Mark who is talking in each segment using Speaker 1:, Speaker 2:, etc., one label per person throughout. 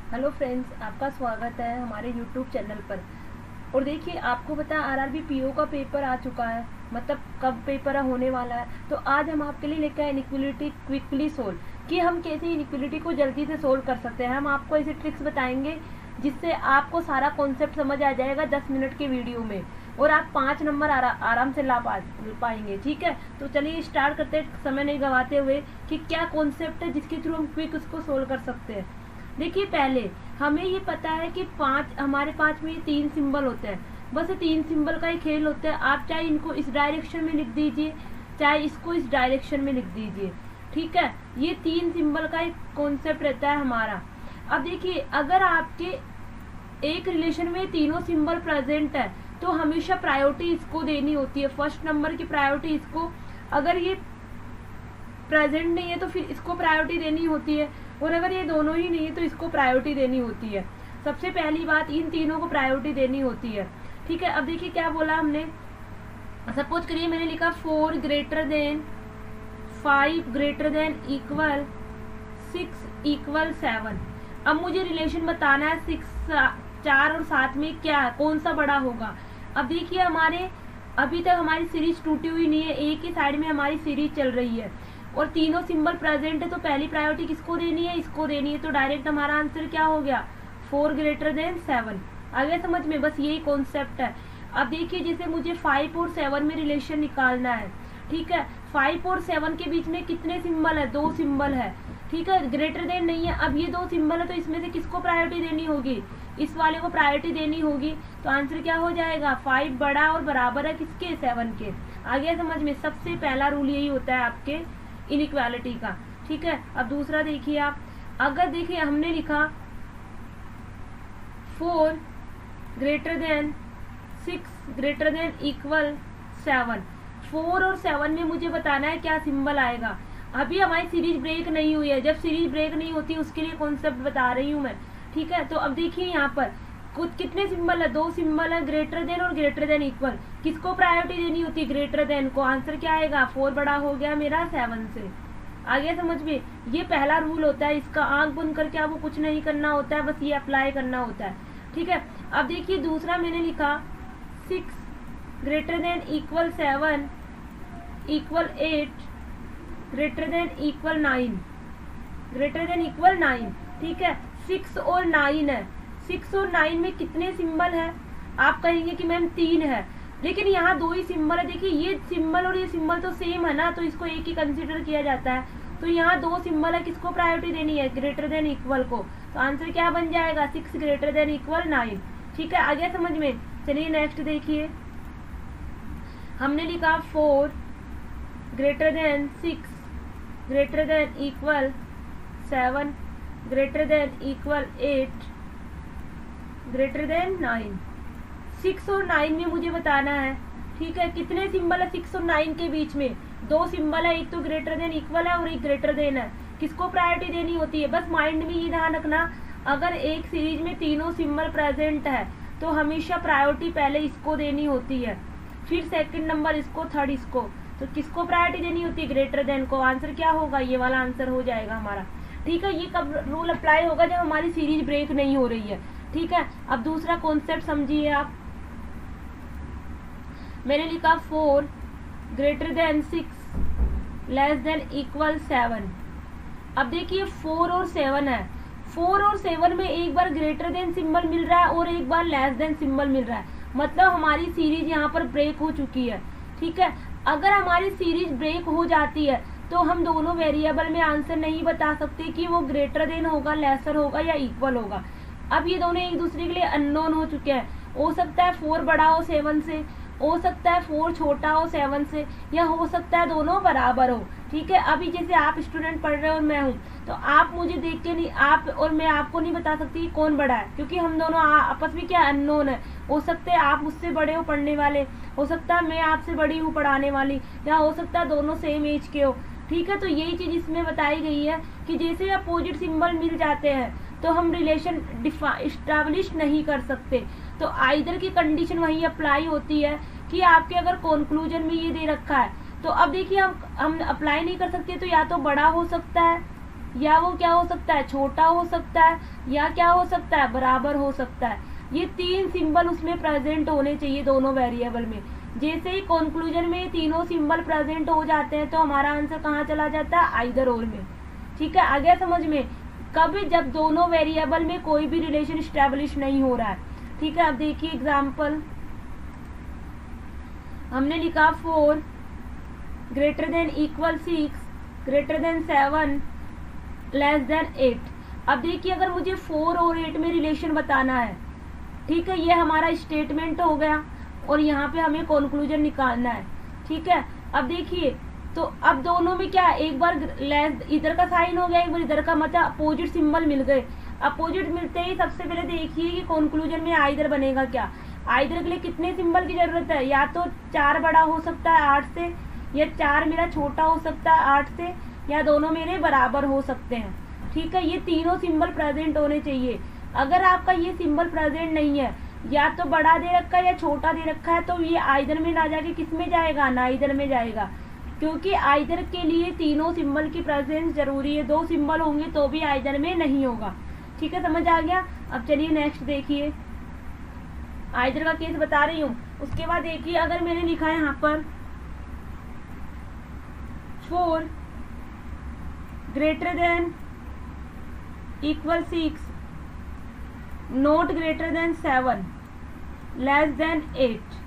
Speaker 1: Hello friends, आपका स्वागत है हमारे यूट्यूब चैनल पर। और देखिए, आपको पता है आरआरबी पीओ का पेपर आ चुका है, मतलब कब पेपर होने वाला है। तो आज हम आपके लिए लेकर आए इनइक्वालिटी क्विकली सोल्व, कि हम कैसे इनइक्वालिटी को जल्दी से सोल्व कर सकते हैं। हम आपको ऐसे ट्रिक्स बताएंगे जिससे आपको सारा कॉन्सेप्ट समझ आ जाएगा 10 मिनट के वीडियो में, और आप 5 नंबर आराम से ला पाएंगे। ठीक है, तो चलिए स्टार्ट करते हैं समय नहीं गवाते हुए कि क्या कॉन्सेप्ट है जिसके थ्रू हम क्विक उसको सोल्व कर सकते हैं। देखिए, पहले हमें ये पता है कि हमारे 5 में 3 सिंबल होते हैं। बस 3 सिंबल का ही खेल होता है। आप चाहे इनको इस डायरेक्शन में लिख दीजिए, चाहे इसको इस डायरेक्शन में लिख दीजिए। ठीक है, ये 3 सिंबल का एक कॉन्सेप्ट रहता है हमारा। अब देखिए, अगर आपके एक रिलेशन में तीनों सिंबल प्रेजेंट है तो हमेशा प्रायोरिटी इसको देनी होती है, फर्स्ट नंबर की प्रायोरिटी इसको। अगर ये प्रेजेंट नहीं है तो फिर इसको प्रायोरिटी देनी होती है, और अगर ये दोनों ही नहीं है तो इसको प्रायोरिटी देनी होती है। सबसे पहली बात, इन तीनों को प्रायोरिटी देनी होती है। ठीक है, अब देखिए क्या बोला हमने। सपोज करिए मैंने लिखा 4 greater than 5 greater than equal 6 equal 7। अब मुझे रिलेशन बताना है 4 और 7 में क्या है, कौन सा बड़ा होगा। अब देखिए, हमारे अभी तक हमारी सीरीज टूटी हुई नहीं है, एक ही साइड में हमारी सीरीज चल रही है और तीनों सिंबल प्रेजेंट है। तो पहली प्रायोरिटी किसको देनी है, इसको देनी है। तो डायरेक्ट हमारा आंसर क्या हो गया, 4 ग्रेटर देन 7। आगे समझ में, बस यही कॉन्सेप्ट है। अब देखिए, जैसे मुझे 5 और 7 में रिलेशन निकालना है। ठीक है, 5 और 7 के बीच में कितने सिंबल है, 2 सिंबल है। ठीक है, ग्रेटर देन नहीं है। अब ये 2 सिंबल है तो इसमें से किसको प्रायोरिटी देनी होगी, इस वाले को प्रायोरिटी देनी होगी। तो आंसर क्या हो जाएगा, 5 बड़ा और बराबर है किसके, 7 के। आगे समझ में, सबसे पहला रूल यही होता है आपके इनइक्वालिटी का। ठीक है, अब दूसरा देखिए आप, अगर देखिए हमने लिखा 4 greater than 6 greater than equal 7। 4 और 7 में मुझे बताना है क्या सिंबल आएगा। अभी हमारी सीरीज ब्रेक नहीं हुई है, जब सीरीज ब्रेक नहीं होती उसके लिए कॉन्सेप्ट बता रही हूँ मैं। ठीक है, तो अब देखिए यहाँ पर कुछ कितने सिंबल है, 2 सिंबल है, ग्रेटर देन और ग्रेटर देन इक्वल। किसको प्रायोरिटी देनी होती है, ग्रेटर देन को। आंसर क्या आएगा, 4 बड़ा हो गया मेरा 7 से। आगे समझ में, ये पहला रूल होता है इसका। आंख बंद करके आपको कुछ नहीं करना होता है, बस ये अप्लाई करना होता है। ठीक है, अब देखिए दूसरा मैंने लिखा 6 greater than equal 7 equal 8 greater than equal 9 greater than equal 9। ठीक है, 6 और 9 है। 6 और 9 में कितने सिंबल है, आप कहेंगे कि मैम 3 है, लेकिन यहाँ 2 ही सिंबल है। देखिए, ये सिंबल और ये सिंबल तो सेम है ना, तो इसको एक ही कंसीडर किया जाता है। तो यहाँ 2 सिंबल है, किसको प्रायोरिटी देनी है, ग्रेटर देन इक्वल को। तो आंसर क्या बन जाएगा, 6 ग्रेटर देन इक्वल 9। ठीक है, आगे समझ में। चलिए नेक्स्ट देखिए, हमने लिखा 4 greater than 6 greater than equal 7 greater than equal 8 greater than 9। 6 और 9 में मुझे बताना है। ठीक है, कितने सिंबल है 6 और 9 के बीच में, 2 सिंबल है, एक तो ग्रेटर देन इक्वल है और एक ग्रेटर देन है। किसको प्रायोरिटी देनी होती है, बस माइंड में ये ध्यान रखना, अगर एक सीरीज में तीनों सिंबल प्रेजेंट है तो हमेशा प्रायोरिटी पहले इसको देनी होती है, फिर सेकंड नंबर इसको, थर्ड इसको। तो किसको प्रायोरिटी देनी होती है, ग्रेटर देन को। आंसर क्या होगा, ये वाला आंसर हो जाएगा हमारा। ठीक है, ये कब रूल अप्लाई होगा, जब हमारी सीरीज ब्रेक नहीं हो रही है। ठीक है, अब दूसरा कॉन्सेप्ट समझिए आप। मैंने लिखा 4 greater than 6 less than equal 7। अब देखिए 4 और 7 है। 4 और 7 में एक बार ग्रेटर देन सिंबल मिल रहा है और एक बार लेस देन सिंबल मिल रहा है, मतलब हमारी सीरीज यहाँ पर ब्रेक हो चुकी है। ठीक है, अगर हमारी सीरीज ब्रेक हो जाती है तो हम दोनों वेरिएबल में आंसर नहीं बता सकते कि वो ग्रेटर देन होगा, लेसर होगा या इक्वल होगा। अब ये दोनों एक दूसरे के लिए अननोन हो चुके हैं। हो सकता है 4 बड़ा हो 7 से, हो सकता है 4 छोटा हो 7 से, या हो सकता है दोनों बराबर हो। ठीक है, अभी जैसे आप स्टूडेंट पढ़ रहे हो और मैं हूँ, तो आप मुझे देख के नहीं, आप और मैं आपको नहीं बता सकती कि कौन बड़ा है, क्योंकि हम दोनों आपस में क्या अननोन है। हो सकता है आप मुझसे बड़े हो पढ़ने वाले, हो सकता है मैं आपसे बड़ी हूँ पढ़ाने वाली, या हो सकता है दोनों सेम एज के हो। ठीक है, तो यही चीज इसमें बताई गई है कि जैसे अपोजिट सिंबल मिल जाते हैं तो हम रिलेशन इस्टेब्लिश नहीं कर सकते। तो आइदर की कंडीशन वही अप्लाई होती है कि आपके अगर कंक्लूजन में ये दे रखा है, तो अब देखिए हम अप्लाई नहीं कर सकते। तो या तो बड़ा हो सकता है या वो क्या हो सकता है, छोटा हो सकता है, या क्या हो सकता है, बराबर हो सकता है। ये 3 सिंबल उसमें प्रेजेंट होने चाहिए दोनों वेरिएबल में। जैसे ही कंक्लूजन में तीनों सिंबल प्रेजेंट हो जाते हैं तो हमारा आंसर कहाँ चला जाता है, आइदर और में। ठीक है, आ गया समझ में। कभी जब दोनों वेरिएबल में कोई भी रिलेशन स्टैब्लिश नहीं हो रहा है। ठीक है, अब देखिए एग्जाम्पल, हमने लिखा 4 greater than equal 6 greater than 7 less than 8। अब देखिए अगर मुझे 4 और 8 में रिलेशन बताना है, ठीक है, ये हमारा स्टेटमेंट हो गया और यहाँ पे हमें कंक्लूजन निकालना है। ठीक है, अब देखिए तो अब दोनों में क्या, एक बार लेस इधर का साइन हो गया, एक बार इधर का, मतलब अपोजिट सिंबल मिल गए। अपोजिट मिलते ही सबसे पहले देखिए कि कंक्लूजन में आइदर बनेगा क्या। आइदर के लिए कितने सिंबल की जरूरत है, या तो 4 बड़ा हो सकता है 8 से, या 4 मेरा छोटा हो सकता है 8 से, या दोनों मेरे बराबर हो सकते हैं। ठीक है, ये तीनों सिंबल प्रेजेंट होने चाहिए। अगर आपका ये सिंबल प्रेजेंट नहीं है, या तो बड़ा दे रखा है या छोटा दे रखा है, तो ये आइदर में ना जाके किस में जाएगा, नाइदर में जाएगा। क्योंकि आइदर के लिए तीनों सिंबल की प्रेजेंस जरूरी है, 2 सिंबल होंगे तो भी आइदर में नहीं होगा। ठीक है, समझ आ गया। अब चलिए नेक्स्ट देखिए, आइदर का केस बता रही हूँ। उसके बाद देखिए अगर मैंने लिखा है यहाँ पर 4 greater than equal 6 not greater than 7 less than 8।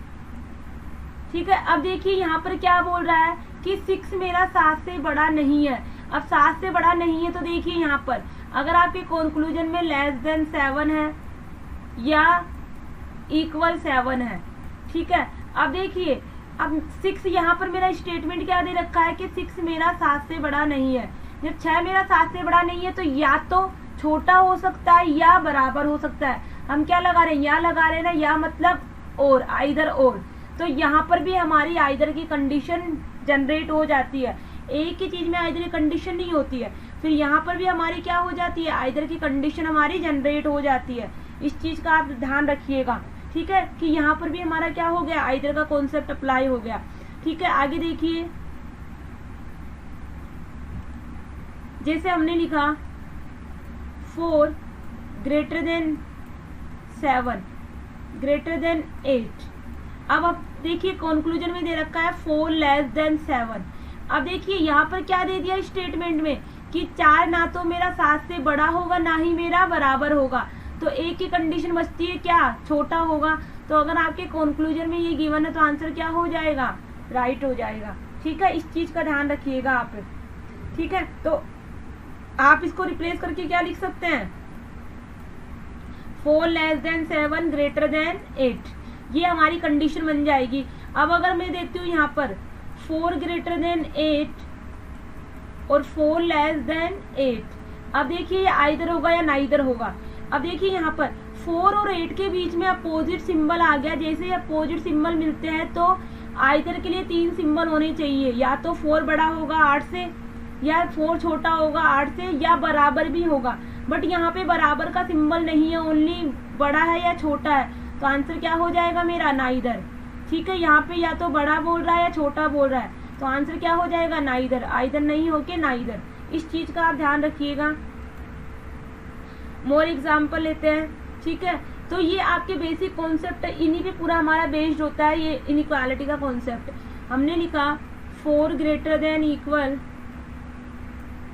Speaker 1: ठीक है, अब देखिए यहाँ पर क्या बोल रहा है कि 6 मेरा 7 से बड़ा नहीं है। अब 7 से बड़ा नहीं है तो देखिए यहाँ पर अगर आपके कंक्लूजन में लेस देन 7 है या इक्वल 7 है। ठीक है, अब देखिए अब 6 यहाँ पर मेरा स्टेटमेंट क्या दे रखा है कि 6 मेरा 7 से बड़ा नहीं है। जब 6 मेरा 7 से बड़ा नहीं है तो या तो छोटा हो सकता है या बराबर हो सकता है। हम क्या लगा रहे हैं, या लगा रहे हैं ना, या मतलब और, आइदर और। तो यहाँ पर भी हमारी आइदर की कंडीशन जनरेट हो जाती है। एक ही चीज में आइदर की कंडीशन नहीं होती है, फिर यहाँ पर भी हमारी क्या हो जाती है, आइदर की कंडीशन हमारी जनरेट हो जाती है। इस चीज का आप ध्यान रखिएगा। ठीक है, कि यहाँ पर भी हमारा क्या हो गया, आइदर का कॉन्सेप्ट अप्लाई हो गया। ठीक है, आगे देखिए जैसे हमने लिखा 4 ग्रेटर देन 7 ग्रेटर देन 8। अब आप देखिए कंक्लूजन में दे रखा है 4 लेस देन 7। अब देखिए यहाँ पर क्या दे दिया स्टेटमेंट में कि 4 ना तो मेरा 7 से बड़ा होगा ना ही मेरा बराबर होगा। तो एक की कंडीशन बचती है क्या, छोटा होगा। तो अगर आपके कंक्लूजन में ये गिवन है तो आंसर क्या हो जाएगा, राइट हो जाएगा। ठीक है, इस चीज का ध्यान रखिएगा आप। ठीक है, तो आप इसको रिप्लेस करके क्या लिख सकते हैं, 4 लेस देन 7 ग्रेटर देन 8। ये हमारी कंडीशन बन जाएगी। अब अगर मैं देती हूँ यहाँ पर 4 ग्रेटर देन 8 और 4 लेस देन 8। अब देखिए ये आइदर होगा या नाइदर होगा। अब देखिए यहाँ पर 4 और 8 के बीच में अपोजिट सिंबल आ गया। जैसे अपोजिट सिंबल मिलते हैं तो आइदर के लिए 3 सिंबल होने चाहिए, या तो 4 बड़ा होगा 8 से, या 4 छोटा होगा 8 से, या बराबर भी होगा। बट यहाँ पे बराबर का सिंबल नहीं है, ओनली बड़ा है या छोटा है। तो आंसर क्या हो जाएगा मेरा, नाइदर। ठीक है, यहाँ पे या तो बड़ा बोल रहा है या छोटा बोल रहा है, तो आंसर क्या हो जाएगा, नाइदर। आइदर नहीं होके नाइदर। इस चीज का आप ध्यान रखिएगा। मोर एग्जाम्पल लेते हैं। ठीक है, तो ये आपके बेसिक कॉन्सेप्ट है, इन्हीं पे पूरा हमारा बेस्ड होता है ये इनइक्वालिटी का कॉन्सेप्ट। हमने लिखा 4 greater than equal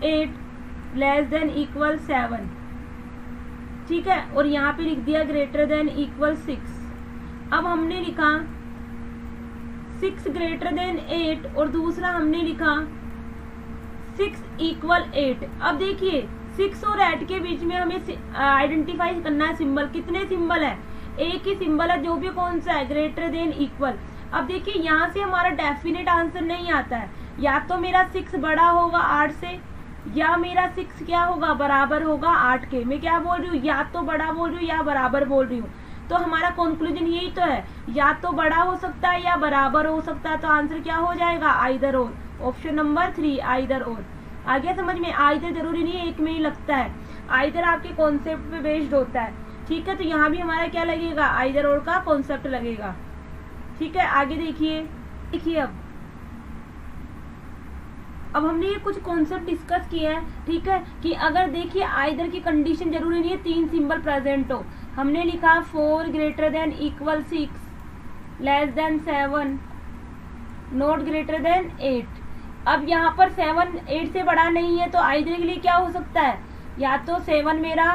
Speaker 1: 8 less than equal 7। ठीक है, और यहाँ पे लिख दिया ग्रेटर देन इक्वल 6। अब हमने लिखा 6 ग्रेटर देन 8 और दूसरा हमने लिखा 6 इक्वल 8। अब देखिए 6 और 8 के बीच में हमें आइडेंटिफाई करना है सिंबल। कितने सिंबल है, एक ही सिंबल है, जो भी कौन सा है, ग्रेटर देन इक्वल। अब देखिए यहाँ से हमारा डेफिनेट आंसर नहीं आता है, या तो मेरा 6 बड़ा होगा 8 से, या मेरा 6 क्या होगा, बराबर होगा 8 के। मैं क्या बोल रही हूँ, या तो बड़ा बोल रही हूँ या बराबर बोल रही हूँ। तो हमारा कंक्लूजन यही तो है, या तो बड़ा हो सकता है या बराबर हो सकता है। तो आंसर क्या हो जाएगा, आइदर और। ऑप्शन नंबर 3 आइदर और। आगे समझ में, आइदर जरूरी नहीं है एक में ही लगता है, आइदर आपके कॉन्सेप्ट पे बेस्ड होता है। ठीक है, तो यहाँ भी हमारा क्या लगेगा, आइदर और का कॉन्सेप्ट लगेगा। ठीक है, आगे देखिए। अब हमने ये कुछ कॉन्सेप्ट डिस्कस किया है, ठीक है, कि अगर देखिए आइदर की कंडीशन जरूरी नहीं है 3 सिंबल प्रेजेंट हो। हमने लिखा 4 greater than equal 6 less than 7 not greater than 8। अब यहाँ पर 7 8 से बड़ा नहीं है, तो आइदर के लिए क्या हो सकता है, या तो 7 मेरा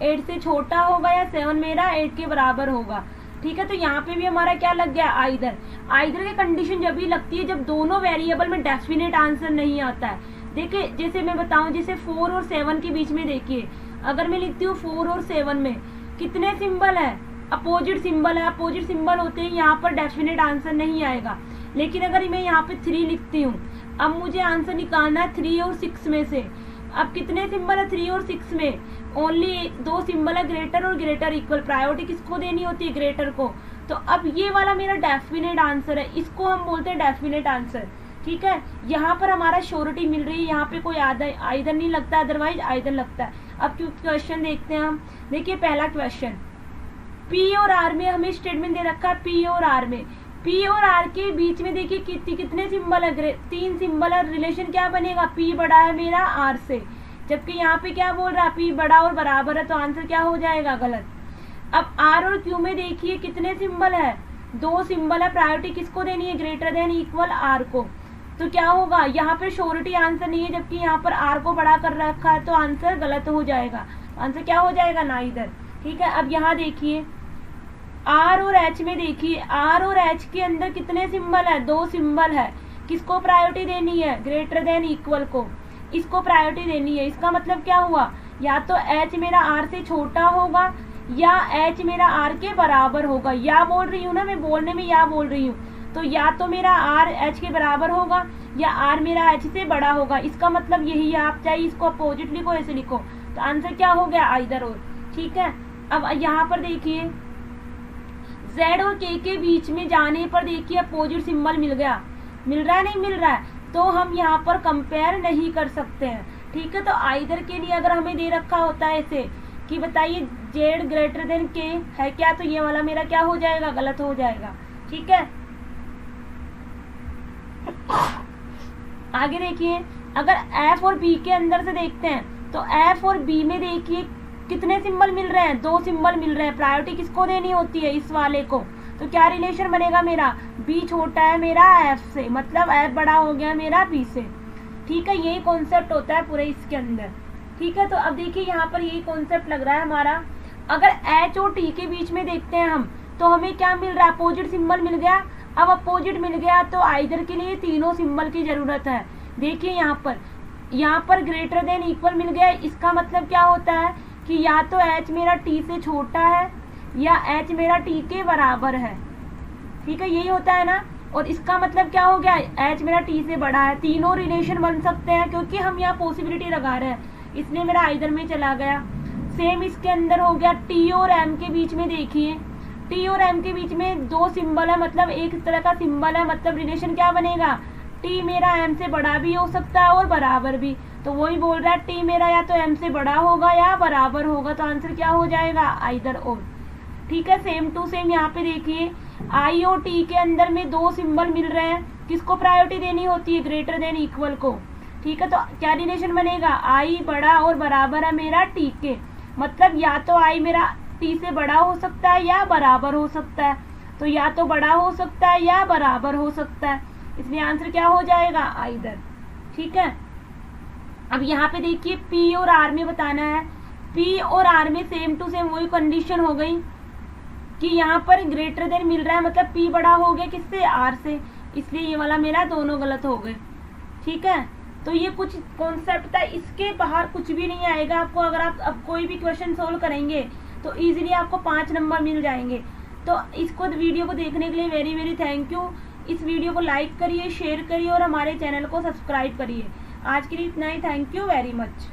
Speaker 1: 8 से छोटा होगा या 7 मेरा 8 के बराबर होगा, ठीक है। तो यहाँ पे भी हमारा क्या लग गया, आइदर। आइदर की कंडीशन जब भी लगती है जब दोनों वेरिएबल में डेफिनेट आंसर नहीं आता है। देखिए जैसे मैं बताऊं, जैसे 4 और 7 के बीच में देखिए, अगर मैं लिखती हूँ 4 और 7 में कितने सिंबल है, अपोजिट सिंबल है। अपोजिट सिंबल होते हैं यहाँ पर डेफिनेट आंसर नहीं आएगा। लेकिन अगर मैं यहाँ पे 3 लिखती हूँ, अब मुझे आंसर निकालना है 3 और 6 में से। अब कितने सिंबल है 3 और 6 में, ओनली 2 सिंबल है, ग्रेटर और ग्रेटर इक्वल। प्रायोरिटी किसको देनी होती है, ग्रेटर को। तो अब ये वाला मेरा डेफिनेट आंसर है, इसको हम बोलते हैं डेफिनेट आंसर, ठीक है। यहाँ पर हमारा श्योरिटी मिल रही है, यहाँ पे कोई आइदर नहीं लगता, अदरवाइज आइदर लगता है। अब क्वेश्चन देखते हैं हम। देखिए पहला क्वेश्चन, पी और आर में हमें स्टेटमेंट दे रखा है, पी और आर में, पी और आर के बीच में देखिए कितने सिंबल है, 3 सिंबल है। रिलेशन क्या बनेगा, पी बड़ा है मेरा आर से, जबकि यहाँ पे क्या बोल रहा है, पी बड़ा और बराबर है, तो आंसर क्या हो जाएगा, गलत। अब आर और क्यू में देखिए कितने सिंबल है, 2 सिंबल है। प्रायोरिटी किसको देनी है, ग्रेटर देन इक्वल आर को। तो क्या होगा, यहाँ पे श्योरिटी आंसर नहीं है, जबकि यहाँ पर आर को बड़ा कर रखा है, तो आंसर गलत हो जाएगा। आंसर क्या हो जाएगा, ना इधर, ठीक है। अब यहाँ देखिए आर और एच में, देखिए आर और एच के अंदर कितने सिंबल है, 2 सिंबल है। किसको प्रायोरिटी देनी है, ग्रेटर देन इक्वल को, इसको प्रायोरिटी देनी है। इसका मतलब क्या हुआ, या तो एच मेरा आर से छोटा होगा या एच मेरा आर के बराबर होगा। या बोल रही हूँ ना, मैं बोलने में या बोल रही हूँ, तो या तो मेरा आर एच के बराबर होगा या आर मेरा एच से बड़ा होगा। इसका मतलब यही है, आप चाहे इसको अपोजिट लिखो, ऐसे लिखो, तो आंसर क्या हो गया, आइदर और, ठीक है। अब यहाँ पर देखिए Z और K के बीच में जाने पर देखिए अपोजिट सिंबल मिल गया, मिल रहा है नहीं मिल रहा है, तो हम यहाँ पर कंपेयर नहीं कर सकते हैं, ठीक है। तो आइदर के लिए अगर हमें दे रखा होता है ऐसे कि बताइए Z ग्रेटर देन K है क्या, तो ये वाला मेरा क्या हो जाएगा, गलत हो जाएगा, ठीक है। आगे देखिए, अगर F और B के अंदर से देखते हैं, तो F और B में देखिए कितने सिंबल मिल रहे हैं, 2 सिंबल मिल रहे हैं। प्रायोरिटी किसको देनी होती है, इस वाले को। तो क्या रिलेशन बनेगा मेरा, B छोटा है मेरा F से, मतलब F बड़ा हो गया मेरा B से, ठीक है। यही कॉन्सेप्ट होता है पूरे इसके अंदर, ठीक है। तो अब देखिए यहाँ पर यही कॉन्सेप्ट लग रहा है हमारा। अगर H और T के बीच में देखते हैं हम, तो हमें क्या मिल रहा है, अपोजिट सिंबल मिल गया। अब अपोजिट मिल गया तो आइदर के लिए तीनों सिंबल की जरूरत है। देखिए यहाँ पर ग्रेटर देन इक्वल मिल गया। इसका मतलब क्या होता है कि या तो H मेरा T से छोटा है या H मेरा T के बराबर है, ठीक है, यही होता है ना। और इसका मतलब क्या हो गया, H मेरा T से बड़ा है। तीनों रिलेशन बन सकते हैं क्योंकि हम यहाँ पॉसिबिलिटी लगा रहे हैं, इसलिए मेरा आइदर में चला गया। सेम इसके अंदर हो गया, T और M के बीच में देखिए, T और M के बीच में 2 सिंबल है, मतलब एक तरह का सिंबल है, मतलब रिलेशन क्या बनेगा, T मेरा M से बड़ा भी हो सकता है और बराबर भी। तो वही बोल रहा है T मेरा या तो M से बड़ा होगा या बराबर होगा, तो आंसर क्या हो जाएगा, आइदर और, ठीक है। सेम टू सेम यहाँ पे देखिए I और T के अंदर में 2 सिंबल मिल रहे हैं, किसको प्रायोरिटी देनी होती है, ग्रेटर देन इक्वल को, ठीक है। तो क्या रिलेशन बनेगा, I बड़ा और बराबर है मेरा T के, मतलब या तो I मेरा T से बड़ा हो सकता है या बराबर हो सकता है। तो या तो बड़ा हो सकता है या बराबर हो सकता है, इसलिए आंसर क्या हो जाएगा, आइदर, ठीक है। अब यहाँ पे देखिए P और R में बताना है, P और R में सेम टू सेम वही कंडीशन हो गई कि यहाँ पर ग्रेटर देन मिल रहा है, मतलब P बड़ा हो गया किससे, R से, इसलिए ये वाला मेरा दोनों गलत हो गए, ठीक है। तो ये कुछ कॉन्सेप्ट था, इसके बाहर कुछ भी नहीं आएगा आपको। अगर आप अब कोई भी क्वेश्चन सोल्व करेंगे तो इजीली आपको 5 नंबर मिल जाएंगे। तो इसको वीडियो को देखने के लिए वेरी वेरी थैंक यू। इस वीडियो को लाइक करिए, शेयर करिए और हमारे चैनल को सब्सक्राइब करिए। आज के लिए इतना ही, थैंक यू वेरी मच।